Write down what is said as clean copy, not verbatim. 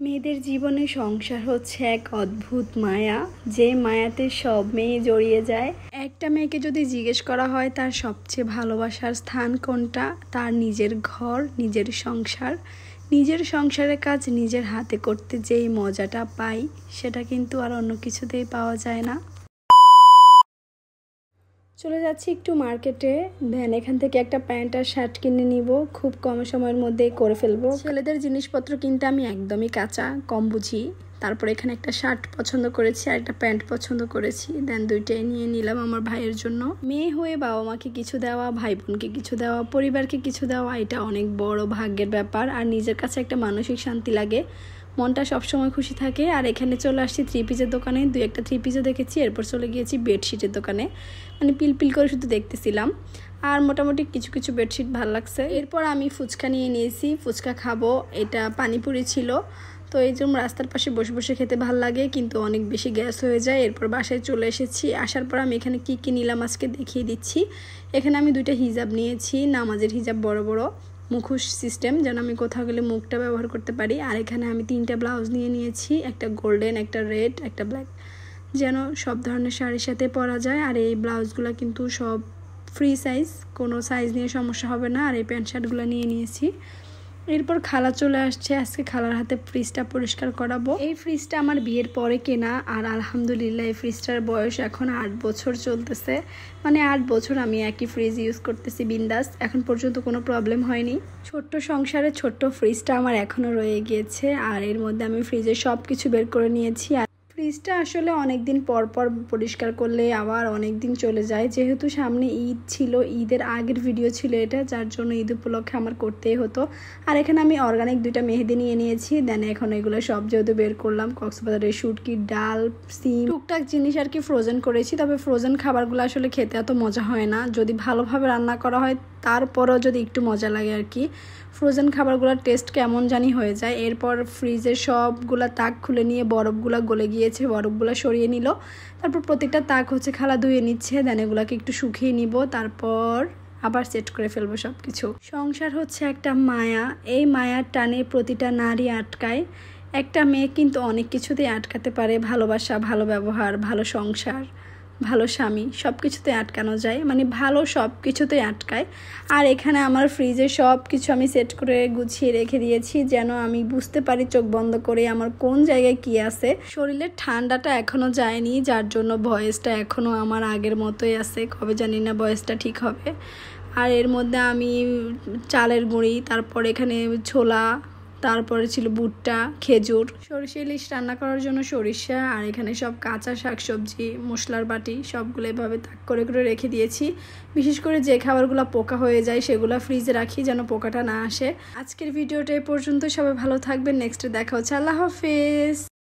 মেয়েদের জীবনে সংসার হচ্ছে এক অদ্ভুত মায়া, যে মায়াতে সব মেয়ে জড়িয়ে যায়। একটা মেয়েকে যদি জিজ্ঞেস করা হয় তার সবচেয়ে ভালোবাসার স্থান কোনটা, তার নিজের ঘর, নিজের সংসার। নিজের সংসারের কাজ নিজের হাতে করতে যেই মজাটা পাই, সেটা কিন্তু আর অন্য কিছুতেই পাওয়া যায় না। চলে যাচ্ছি একটু মার্কেটে, দেন এখান থেকে একটা প্যান্ট আর শার্ট কিনে নিব, খুব কম সময়ের মধ্যেই করে ফেলবো। ছেলেদের জিনিসপত্র কিনতে আমি একদমই কাঁচা, কম বুঝি। তারপর এখানে একটা শার্ট পছন্দ করেছি আর একটা প্যান্ট পছন্দ করেছি, দেন দুইটাই নিয়ে নিলাম আমার ভাইয়ের জন্য। মেয়ে হয়ে বাবা মাকে কিছু দেওয়া, ভাই বোনকে কিছু দেওয়া, পরিবারকে কিছু দেওয়া, এটা অনেক বড় ভাগ্যের ব্যাপার। আর নিজের কাছে একটা মানসিক শান্তি লাগে, মনটা সবসময় খুশি থাকে। আর এখানে চলে আসছি থ্রি পিসের দোকানে, দুই একটা থ্রি পিসও দেখেছি। এরপর চলে গিয়েছি বেডশিটের দোকানে, মানে পিল করে শুধু দেখতেছিলাম। আর মোটামুটি কিছু কিছু বেডশিট ভালো লাগছে। এরপর আমি ফুচকা নিয়ে নিয়েছি, ফুচকা খাবো। এটা পানিপুরি ছিল, তো এই জন্য রাস্তার পাশে বসে বসে খেতে ভাল লাগে, কিন্তু অনেক বেশি গ্যাস হয়ে যায়। এরপর বাসায় চলে এসেছি। আসার পর আমি এখানে কি নিলাম আজকে দেখিয়ে দিচ্ছি। এখানে আমি দুইটা হিজাব নিয়েছি, নামাজের হিজাব, বড় বড় মুখোশ সিস্টেম, যেন আমি কোথাও গেলে মুখটা ব্যবহার করতে পারি। আর এখানে আমি 3টা ব্লাউজ নিয়ে নিয়েছি, একটা গোল্ডেন, একটা রেড, একটা ব্ল্যাক, যেন সব ধরনের শাড়ির সাথে পরা যায়। আর এই ব্লাউজগুলো কিন্তু সব ফ্রি সাইজ, কোনো সাইজ নিয়ে সমস্যা হবে না। আর এই প্যান্ট শার্টগুলো নিয়ে নিয়েছি। এরপর খালা চলে আসছে, আজকে খালার হাতে ফ্রিজটা পরিষ্কার করাবো। এই ফ্রিজটা আমার বিয়ের পরে কেনা, আর আলহামদুলিল্লাহ এই ফ্রিজটার বয়স এখন 8 বছর চলতেছে। মানে 8 বছর আমি একই ফ্রিজ ইউজ করতেছি বিন্দাস, এখন পর্যন্ত কোনো প্রবলেম হয়নি। ছোট্ট সংসারে ছোট্ট ফ্রিজটা আমার এখনও রয়ে গিয়েছে, আর এর মধ্যে আমি ফ্রিজে সব কিছু বের করে নিয়েছি। আর ফ্রিজটা আসলে অনেক দিন পর পর পরিষ্কার করলে আবার অনেক দিন চলে যায়। যেহেতু সামনে ঈদ ছিল, ঈদের আগের ভিডিও ছিল এটা, যার জন্য ঈদ উপলক্ষে আমার করতেই হতো। আর এখানে আমি অর্গানিক 2টা মেহেদি নিয়ে নিয়েছি, দেন এখন এগুলো সব যেহেতু বের করলাম। কক্সবাজারের শুটকি, ডাল, সিম, টুকটাক জিনিস আর কি ফ্রোজেন করেছি। তবে ফ্রোজেন খাবারগুলো আসলে খেতে এত মজা হয় না, যদি ভালোভাবে রান্না করা হয় তারপরও যদি একটু মজা লাগে আর কি। ফ্রোজেন খাবারগুলোর টেস্ট কেমন জানি হয়ে যায়। এরপর ফ্রিজের সবগুলা তাক খুলে নিয়ে বরফগুলো গলে গিয়েছে, বরফগুলো সরিয়ে নিল। তারপর প্রত্যেকটা তাক হচ্ছে খালা ধুয়ে নিচ্ছে, দেন এগুলোকে একটু শুকিয়ে নিব, তারপর আবার সেট করে ফেলবো সব কিছু। সংসার হচ্ছে একটা মায়া, এই মায়ার টানে প্রতিটা নারী আটকায়। একটা মেয়ে কিন্তু অনেক কিছুতেই আটকাতে পারে, ভালোবাসা, ভালো ব্যবহার, ভালো সংসার, ভালো স্বামী, সব কিছুতে আটকানো যায়, মানে ভালো সব কিছুতে আটকায়। আর এখানে আমার ফ্রিজে সব কিছু আমি সেট করে গুছিয়ে রেখে দিয়েছি, যেন আমি বুঝতে পারি চোখ বন্ধ করে আমার কোন জায়গায় কি আছে। শরীরের ঠান্ডাটা এখনও যায়নি, যার জন্য ভয়েসটা এখনও আমার আগের মতোই আছে, কবে জানি না ভয়েসটা ঠিক হবে। আর এর মধ্যে আমি চালের গুঁড়ি, তারপর এখানে ছোলা, তারপরে ছিল ভুট্টা, খেজুর, সরিষা ইলিশ রান্না করার জন্য সরিষা, আর এখানে সব কাঁচা শাকসবজি, মশলার বাটি, সবগুলো এভাবে তাক করে করে রেখে দিয়েছি। বিশেষ করে যে খাবারগুলো পোকা হয়ে যায় সেগুলো ফ্রিজে রাখি, যেন পোকাটা না আসে। আজকের ভিডিওটা এ পর্যন্ত, সবাই ভালো থাকবেন, নেক্সটে দেখা হচ্ছে, আল্লাহ হাফেজ।